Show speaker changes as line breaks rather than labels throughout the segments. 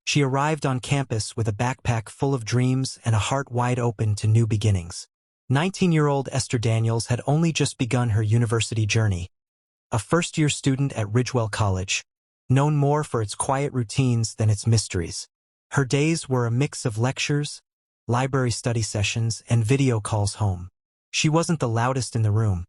She arrived on campus with a backpack full of dreams and a heart wide open to new beginnings. 19-year-old Esther Daniels had only just begun her university journey, a first-year student at Ridgewell College, known more for its quiet routines than its mysteries. Her days were a mix of lectures, library study sessions, and video calls home. She wasn't the loudest in the room,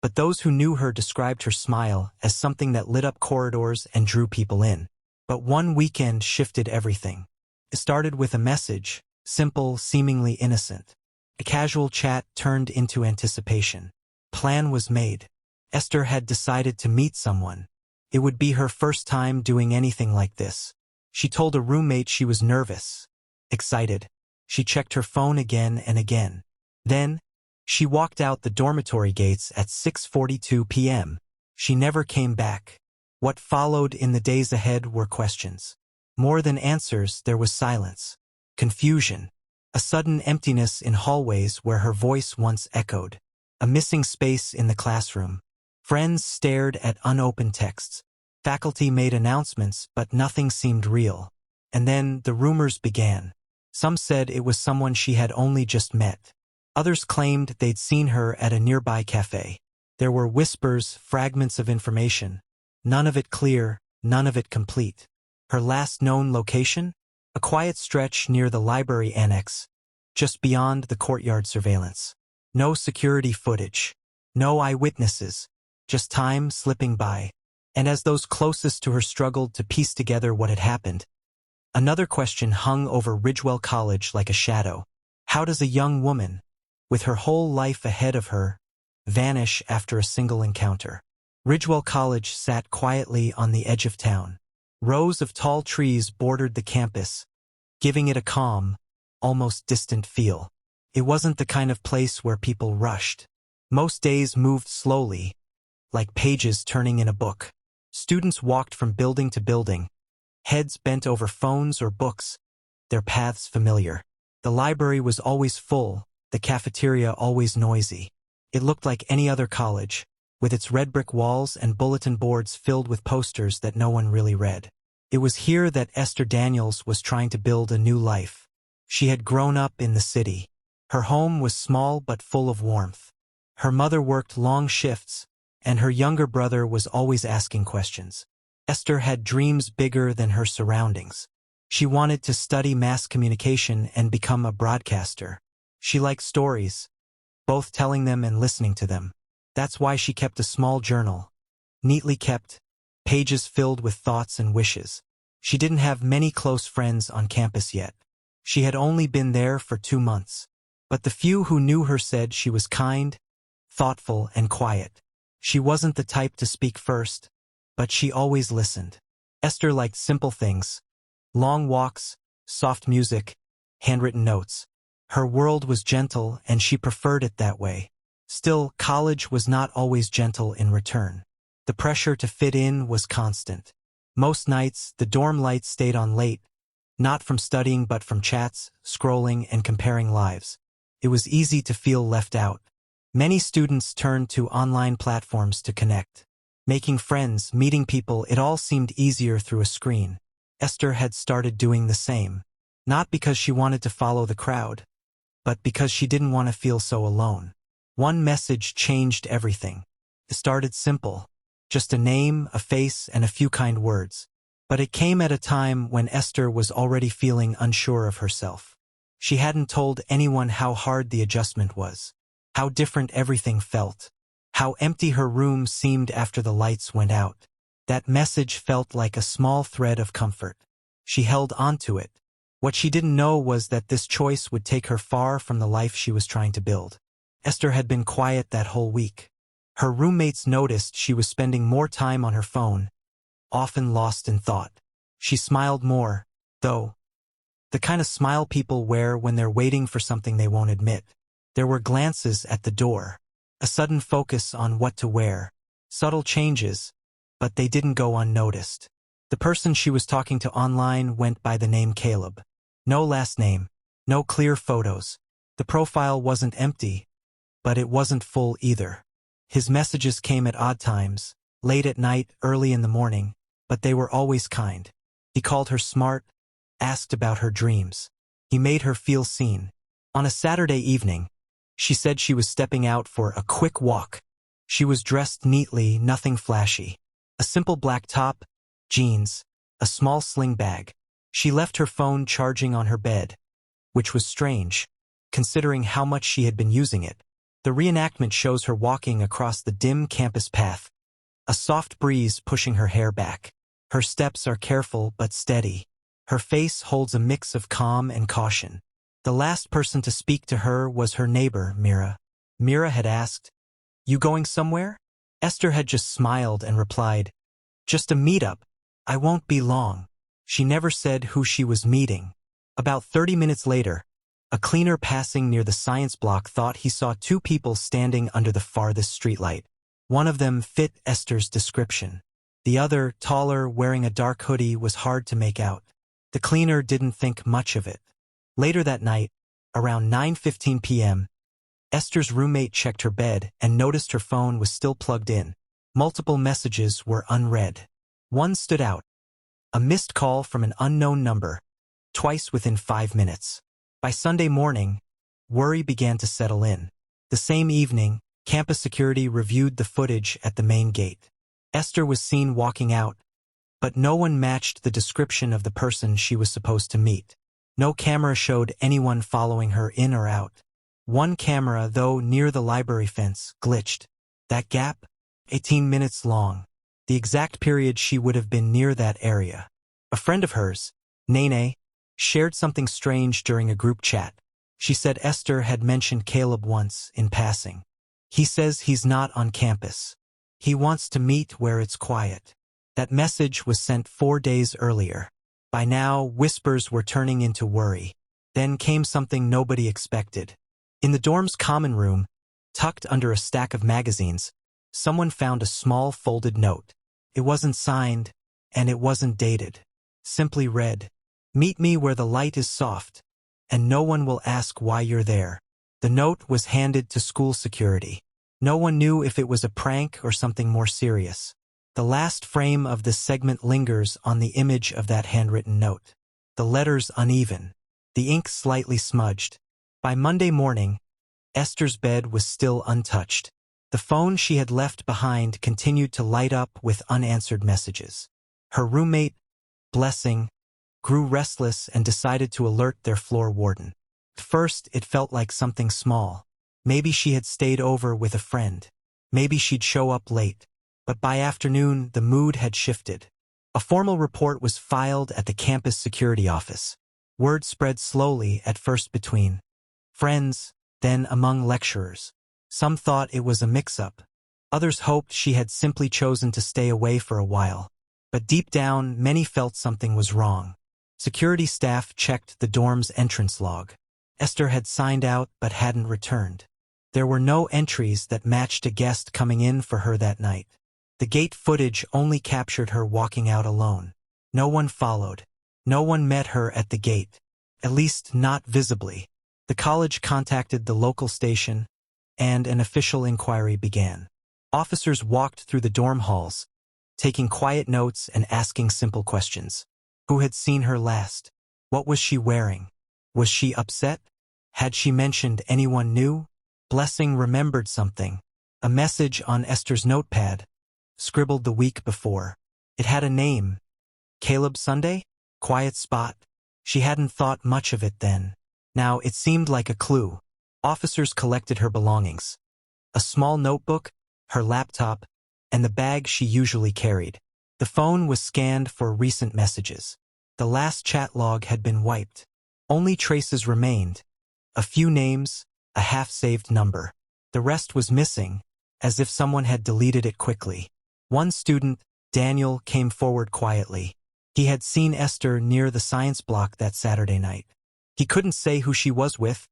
but those who knew her described her smile as something that lit up corridors and drew people in. But one weekend shifted everything. It started with a message, simple, seemingly innocent. A casual chat turned into anticipation. Plan was made. Esther had decided to meet someone. It would be her first time doing anything like this. She told a roommate she was nervous, excited. She checked her phone again and again. Then, she walked out the dormitory gates at 6:42 p.m. She never came back. What followed in the days ahead were questions. More than answers, there was silence, confusion, a sudden emptiness in hallways where her voice once echoed, a missing space in the classroom. Friends stared at unopened texts. Faculty made announcements, but nothing seemed real. And then the rumors began. Some said it was someone she had only just met. Others claimed they'd seen her at a nearby cafe. There were whispers, fragments of information. None of it clear, none of it complete. Her last known location? A quiet stretch near the library annex, just beyond the courtyard surveillance. No security footage. No eyewitnesses. Just time slipping by. And as those closest to her struggled to piece together what had happened, another question hung over Ridgewell College like a shadow. How does a young woman, with her whole life ahead of her, vanish after a single encounter? Ridgewell College sat quietly on the edge of town. Rows of tall trees bordered the campus, giving it a calm, almost distant feel. It wasn't the kind of place where people rushed. Most days moved slowly, like pages turning in a book. Students walked from building to building, heads bent over phones or books, their paths familiar. The library was always full, the cafeteria always noisy. It looked like any other college, with its red brick walls and bulletin boards filled with posters that no one really read. It was here that Esther Daniels was trying to build a new life. She had grown up in the city. Her home was small but full of warmth. Her mother worked long shifts, and her younger brother was always asking questions. Esther had dreams bigger than her surroundings. She wanted to study mass communication and become a broadcaster. She liked stories, both telling them and listening to them. That's why she kept a small journal, neatly kept, pages filled with thoughts and wishes. She didn't have many close friends on campus yet. She had only been there for 2 months. But the few who knew her said she was kind, thoughtful, and quiet. She wasn't the type to speak first, but she always listened. Esther liked simple things: long walks, soft music, handwritten notes. Her world was gentle, and she preferred it that way. Still, college was not always gentle in return. The pressure to fit in was constant. Most nights, the dorm lights stayed on late, not from studying but from chats, scrolling, and comparing lives. It was easy to feel left out. Many students turned to online platforms to connect. Making friends, meeting people, it all seemed easier through a screen. Esther had started doing the same. Not because she wanted to follow the crowd, but because she didn't want to feel so alone. One message changed everything. It started simple, just a name, a face, and a few kind words. But it came at a time when Esther was already feeling unsure of herself. She hadn't told anyone how hard the adjustment was, how different everything felt, how empty her room seemed after the lights went out. That message felt like a small thread of comfort. She held onto it. What she didn't know was that this choice would take her far from the life she was trying to build. Esther had been quiet that whole week. Her roommates noticed she was spending more time on her phone, often lost in thought. She smiled more, though. The kind of smile people wear when they're waiting for something they won't admit. There were glances at the door, a sudden focus on what to wear, subtle changes, but they didn't go unnoticed. The person she was talking to online went by the name Caleb. No last name, no clear photos. The profile wasn't empty, but it wasn't full either. His messages came at odd times, late at night, early in the morning, but they were always kind. He called her smart, asked about her dreams. He made her feel seen. On a Saturday evening, she said she was stepping out for a quick walk. She was dressed neatly, nothing flashy. A simple black top, jeans, a small sling bag. She left her phone charging on her bed, which was strange, considering how much she had been using it. The reenactment shows her walking across the dim campus path, a soft breeze pushing her hair back. Her steps are careful but steady. Her face holds a mix of calm and caution. The last person to speak to her was her neighbor, Mira. Mira had asked, "You going somewhere?" Esther had just smiled and replied, "Just a meetup. I won't be long." She never said who she was meeting. About 30 minutes later, a cleaner passing near the science block thought he saw two people standing under the farthest streetlight. One of them fit Esther's description. The other, taller, wearing a dark hoodie, was hard to make out. The cleaner didn't think much of it. Later that night, around 9:15 p.m., Esther's roommate checked her bed and noticed her phone was still plugged in. Multiple messages were unread. One stood out. A missed call from an unknown number, twice within 5 minutes. By Sunday morning, worry began to settle in. The same evening, campus security reviewed the footage at the main gate. Esther was seen walking out, but no one matched the description of the person she was supposed to meet. No camera showed anyone following her in or out. One camera, though near the library fence, glitched. That gap? 18 minutes long. The exact period she would have been near that area. A friend of hers, Nene, shared something strange during a group chat. She said Esther had mentioned Caleb once, in passing. "He says he's not on campus. He wants to meet where it's quiet." That message was sent 4 days earlier. By now, whispers were turning into worry. Then came something nobody expected. In the dorm's common room, tucked under a stack of magazines, someone found a small folded note. It wasn't signed, and it wasn't dated. Simply read, "Meet me where the light is soft, and no one will ask why you're there." The note was handed to school security. No one knew if it was a prank or something more serious. The last frame of this segment lingers on the image of that handwritten note. The letters uneven, the ink slightly smudged. By Monday morning, Esther's bed was still untouched. The phone she had left behind continued to light up with unanswered messages. Her roommate, Blessing, grew restless and decided to alert their floor warden. At first, it felt like something small. Maybe she had stayed over with a friend. Maybe she'd show up late. But by afternoon, the mood had shifted. A formal report was filed at the campus security office. Word spread slowly, at first between friends, then among lecturers. Some thought it was a mix-up. Others hoped she had simply chosen to stay away for a while. But deep down, many felt something was wrong. Security staff checked the dorm's entrance log. Esther had signed out but hadn't returned. There were no entries that matched a guest coming in for her that night. The gate footage only captured her walking out alone. No one followed. No one met her at the gate. At least not visibly. The college contacted the local station, and an official inquiry began. Officers walked through the dorm halls, taking quiet notes and asking simple questions. Who had seen her last? What was she wearing? Was she upset? Had she mentioned anyone new? Blessing remembered something. A message on Esther's notepad, scribbled the week before. It had a name. Caleb Sunday? Quiet spot. She hadn't thought much of it then. Now it seemed like a clue. Officers collected her belongings. A small notebook, her laptop, and the bag she usually carried. The phone was scanned for recent messages. The last chat log had been wiped. Only traces remained. A few names, a half-saved number. The rest was missing, as if someone had deleted it quickly. One student, Daniel, came forward quietly. He had seen Esther near the science block that Saturday night. He couldn't say who she was with,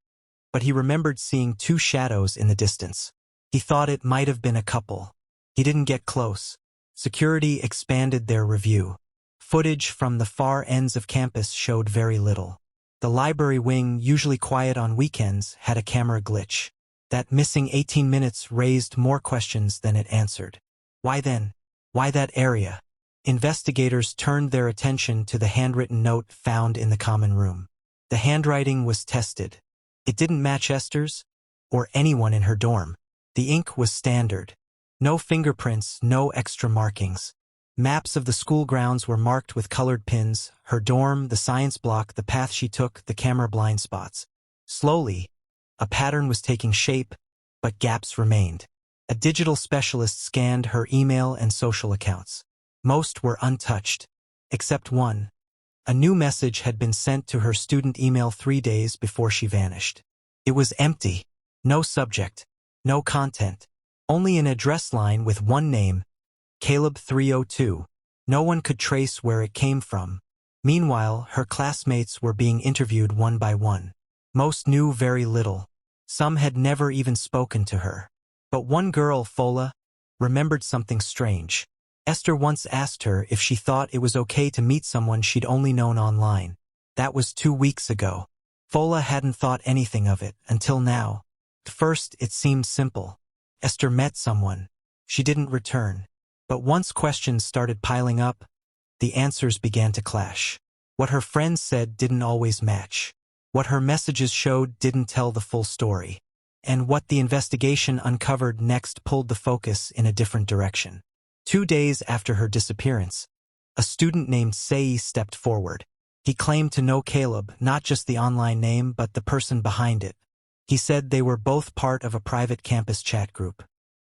but he remembered seeing two shadows in the distance. He thought it might have been a couple. He didn't get close. Security expanded their review. Footage from the far ends of campus showed very little. The library wing, usually quiet on weekends, had a camera glitch. That missing 18 minutes raised more questions than it answered. Why then? Why that area? Investigators turned their attention to the handwritten note found in the common room. The handwriting was tested. It didn't match Esther's or anyone in her dorm. The ink was standard. No fingerprints, no extra markings. Maps of the school grounds were marked with colored pins, her dorm, the science block, the path she took, the camera blind spots. Slowly, a pattern was taking shape, but gaps remained. A digital specialist scanned her email and social accounts. Most were untouched, except one. A new message had been sent to her student email 3 days before she vanished. It was empty. No subject. No content. Only an address line with one name, Caleb 302. No one could trace where it came from. Meanwhile, her classmates were being interviewed one by one. Most knew very little. Some had never even spoken to her. But one girl, Fola, remembered something strange. Esther once asked her if she thought it was okay to meet someone she'd only known online. That was 2 weeks ago. Fola hadn't thought anything of it until now. At first, it seemed simple. Esther met someone. She didn't return. But once questions started piling up, the answers began to clash. What her friends said didn't always match. What her messages showed didn't tell the full story. And what the investigation uncovered next pulled the focus in a different direction. 2 days after her disappearance, a student named Sei stepped forward. He claimed to know Caleb, not just the online name but the person behind it. He said they were both part of a private campus chat group.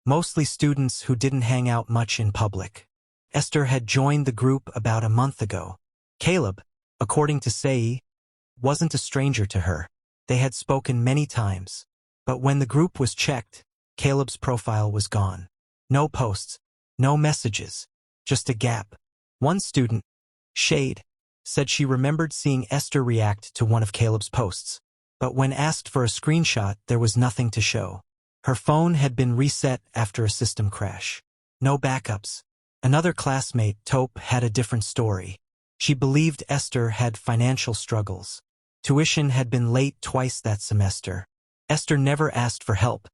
Mostly students who didn't hang out much in public. Esther had joined the group about a month ago. Caleb, according to Sei, wasn't a stranger to her. They had spoken many times. But when the group was checked, Caleb's profile was gone. No posts, no messages, just a gap. One student, Shade, said she remembered seeing Esther react to one of Caleb's posts. But when asked for a screenshot, there was nothing to show. Her phone had been reset after a system crash. No backups. Another classmate, Taupe, had a different story. She believed Esther had financial struggles. Tuition had been late twice that semester. Esther never asked for help,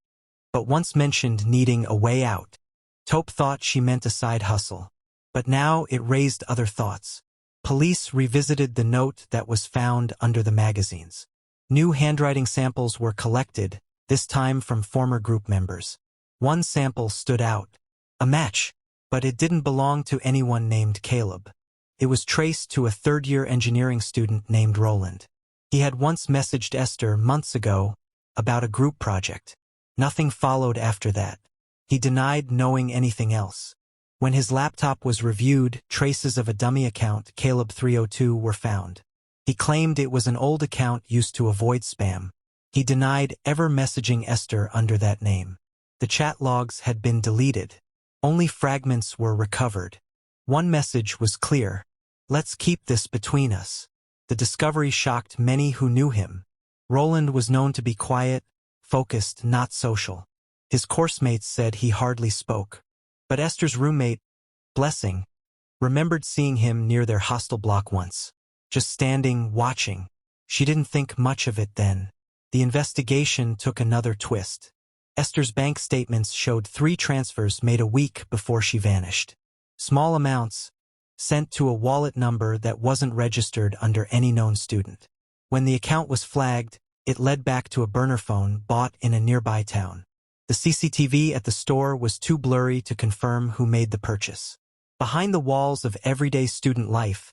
but once mentioned needing a way out. Taupe thought she meant a side hustle. But now it raised other thoughts. Police revisited the note that was found under the magazines. New handwriting samples were collected, this time from former group members. One sample stood out. A match, but it didn't belong to anyone named Caleb. It was traced to a third-year engineering student named Roland. He had once messaged Esther months ago about a group project. Nothing followed after that. He denied knowing anything else. When his laptop was reviewed, traces of a dummy account, Caleb 302, were found. He claimed it was an old account used to avoid spam. He denied ever messaging Esther under that name. The chat logs had been deleted. Only fragments were recovered. One message was clear. "Let's keep this between us." The discovery shocked many who knew him. Roland was known to be quiet, focused, not social. His course mates said he hardly spoke. But Esther's roommate, Blessing, remembered seeing him near their hostel block once. Just standing, watching. She didn't think much of it then. The investigation took another twist. Esther's bank statements showed 3 transfers made a week before she vanished. Small amounts, sent to a wallet number that wasn't registered under any known student. When the account was flagged, it led back to a burner phone bought in a nearby town. The CCTV at the store was too blurry to confirm who made the purchase. Behind the walls of everyday student life,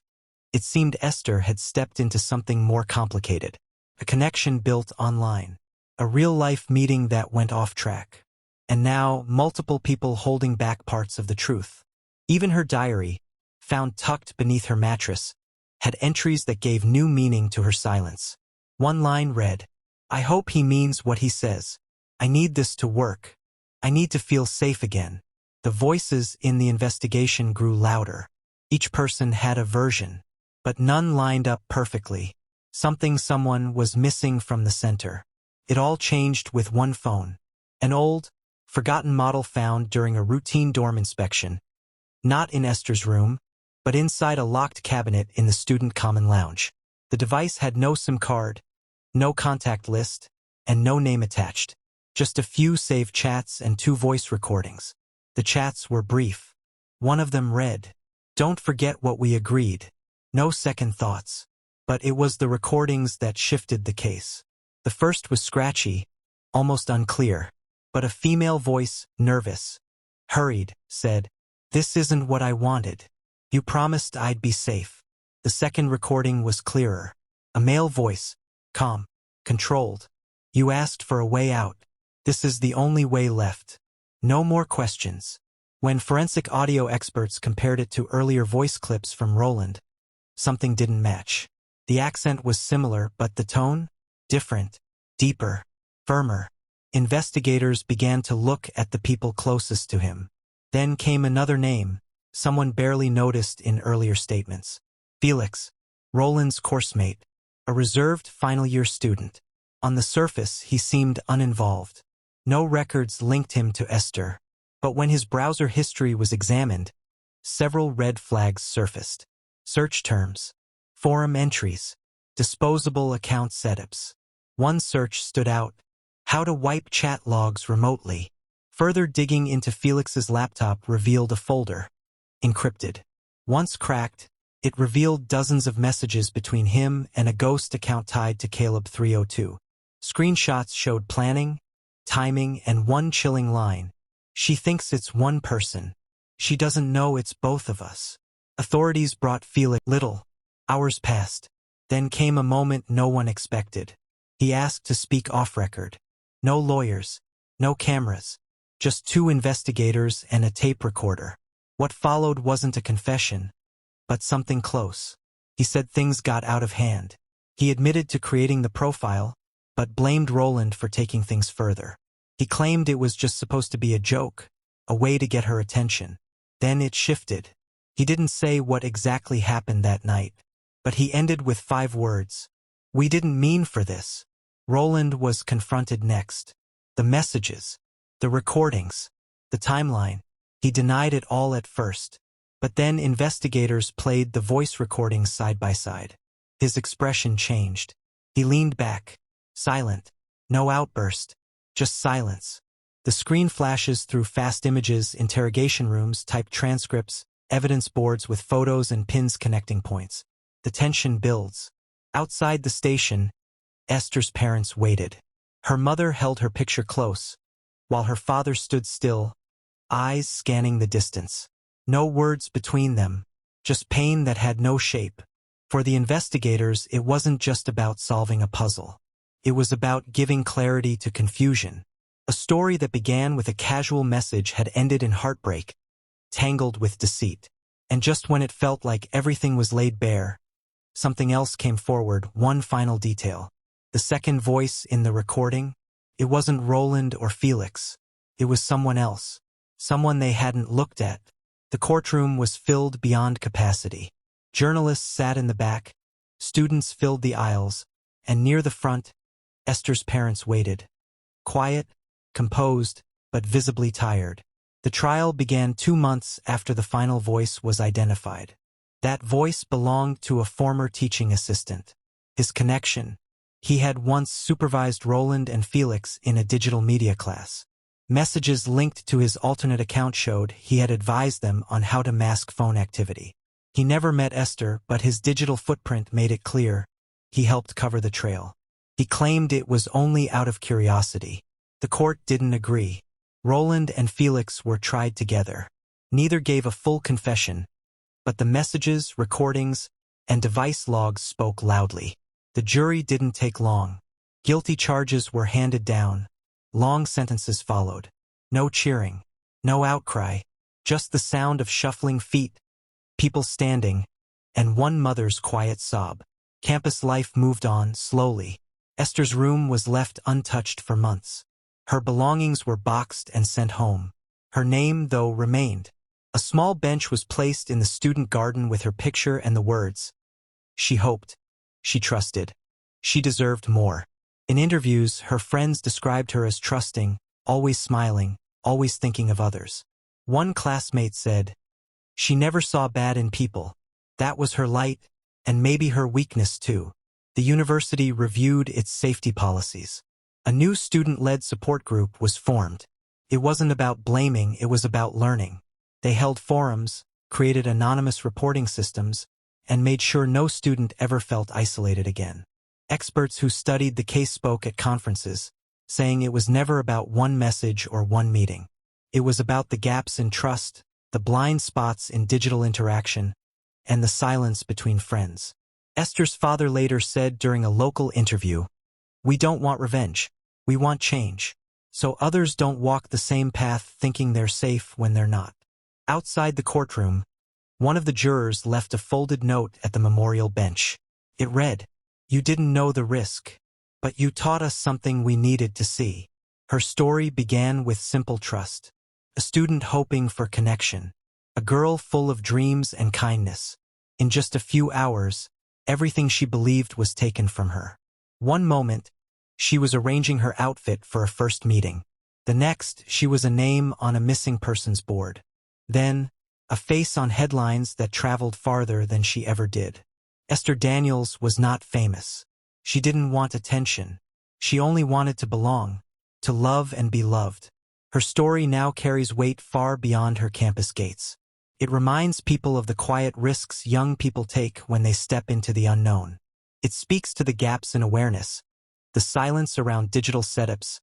it seemed Esther had stepped into something more complicated. A connection built online. A real-life meeting that went off track. And now, multiple people holding back parts of the truth. Even her diary, found tucked beneath her mattress, had entries that gave new meaning to her silence. One line read, "I hope he means what he says. I need this to work. I need to feel safe again." The voices in the investigation grew louder. Each person had a version, but none lined up perfectly. Someone was missing from the center. It all changed with one phone. An old, forgotten model found during a routine dorm inspection. Not in Esther's room, but inside a locked cabinet in the student common lounge. The device had no SIM card, no contact list, and no name attached. Just a few saved chats and 2 voice recordings. The chats were brief. One of them read, Don't forget what we agreed. No second thoughts. But it was the recordings that shifted the case. The first was scratchy, almost unclear, but a female voice, nervous, hurried, said, "This isn't what I wanted. You promised I'd be safe." The second recording was clearer. A male voice, calm, controlled. "You asked for a way out. This is the only way left. No more questions." When forensic audio experts compared it to earlier voice clips from Roland, something didn't match. The accent was similar, but the tone? Different, deeper, firmer. Investigators began to look at the people closest to him. Then came another name, someone barely noticed in earlier statements. Felix, Roland's coursemate, a reserved final-year student. On the surface, he seemed uninvolved. No records linked him to Esther. But when his browser history was examined, several red flags surfaced. Search terms, forum entries, disposable account setups. One search stood out: how to wipe chat logs remotely. Further digging into Felix's laptop revealed a folder, encrypted. Once cracked, it revealed dozens of messages between him and a ghost account tied to Caleb 302. Screenshots showed planning, timing, and one chilling line: "She thinks it's one person. She doesn't know it's both of us." Authorities brought Felix little. Hours passed. Then came a moment no one expected. He asked to speak off-record. No lawyers, no cameras, just two investigators and a tape recorder. What followed wasn't a confession, but something close. He said things got out of hand. He admitted to creating the profile, but blamed Roland for taking things further. He claimed it was just supposed to be a joke, a way to get her attention. Then it shifted. He didn't say what exactly happened that night, but he ended with 5 words. "We didn't mean for this." Roland was confronted next. The messages, the recordings, the timeline. He denied it all at first, but then investigators played the voice recordings side by side. His expression changed. He leaned back, silent, no outburst. Just silence. The screen flashes through fast images, interrogation rooms, typed transcripts, evidence boards with photos and pins connecting points. The tension builds. Outside the station, Esther's parents waited. Her mother held her picture close, while her father stood still, eyes scanning the distance. No words between them, just pain that had no shape. For the investigators, it wasn't just about solving a puzzle. It was about giving clarity to confusion. A story that began with a casual message had ended in heartbreak, tangled with deceit. And just when it felt like everything was laid bare, something else came forward, one final detail. The second voice in the recording? It wasn't Roland or Felix. It was someone else. Someone they hadn't looked at. The courtroom was filled beyond capacity. Journalists sat in the back, students filled the aisles, and near the front, Esther's parents waited. Quiet, composed, but visibly tired. The trial began 2 months after the final voice was identified. That voice belonged to a former teaching assistant. His connection: he had once supervised Roland and Felix in a digital media class. Messages linked to his alternate account showed he had advised them on how to mask phone activity. He never met Esther, but his digital footprint made it clear he helped cover the trail. He claimed it was only out of curiosity. The court didn't agree. Roland and Felix were tried together. Neither gave a full confession, but the messages, recordings, and device logs spoke loudly. The jury didn't take long. Guilty charges were handed down. Long sentences followed. No cheering, no outcry, just the sound of shuffling feet, people standing, and one mother's quiet sob. Campus life moved on slowly. Esther's room was left untouched for months. Her belongings were boxed and sent home. Her name, though, remained. A small bench was placed in the student garden with her picture and the words, "She hoped. She trusted. She deserved more." In interviews, her friends described her as trusting, always smiling, always thinking of others. One classmate said, "She never saw bad in people. That was her light, and maybe her weakness too." The university reviewed its safety policies. A new student-led support group was formed. It wasn't about blaming, it was about learning. They held forums, created anonymous reporting systems, and made sure no student ever felt isolated again. Experts who studied the case spoke at conferences, saying it was never about one message or one meeting. It was about the gaps in trust, the blind spots in digital interaction, and the silence between friends. Esther's father later said during a local interview, "We don't want revenge. We want change. So others don't walk the same path thinking they're safe when they're not." Outside the courtroom, one of the jurors left a folded note at the memorial bench. It read, "You didn't know the risk, but you taught us something we needed to see." Her story began with simple trust. A student hoping for connection. A girl full of dreams and kindness. In just a few hours, everything she believed was taken from her. One moment, she was arranging her outfit for a first meeting. The next, she was a name on a missing persons board. Then, a face on headlines that traveled farther than she ever did. Esther Daniels was not famous. She didn't want attention. She only wanted to belong, to love and be loved. Her story now carries weight far beyond her campus gates. It reminds people of the quiet risks young people take when they step into the unknown. It speaks to the gaps in awareness, the silence around digital setups,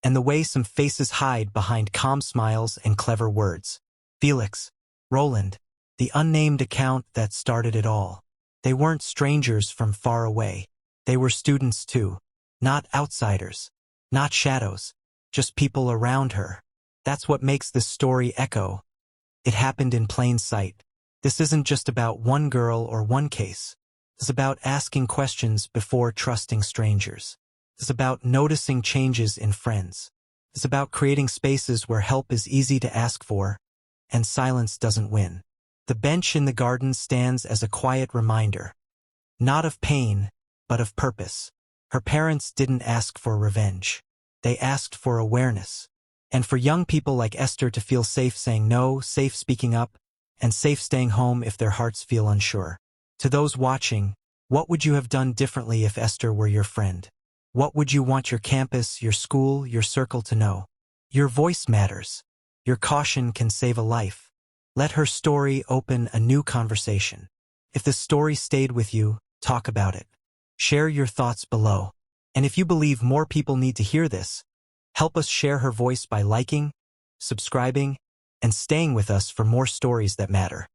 and the way some faces hide behind calm smiles and clever words. Felix, Roland, the unnamed account that started it all. They weren't strangers from far away. They were students too. Not outsiders. Not shadows. Just people around her. That's what makes this story echo. It happened in plain sight. This isn't just about one girl or one case. It's about asking questions before trusting strangers. It's about noticing changes in friends. It's about creating spaces where help is easy to ask for, and silence doesn't win. The bench in the garden stands as a quiet reminder. Not of pain, but of purpose. Her parents didn't ask for revenge. They asked for awareness. And for young people like Esther to feel safe saying no, safe speaking up, and safe staying home if their hearts feel unsure. To those watching, what would you have done differently if Esther were your friend? What would you want your campus, your school, your circle to know? Your voice matters. Your caution can save a life. Let her story open a new conversation. If the story stayed with you, talk about it. Share your thoughts below. And if you believe more people need to hear this, help us share her voice by liking, subscribing, and staying with us for more stories that matter.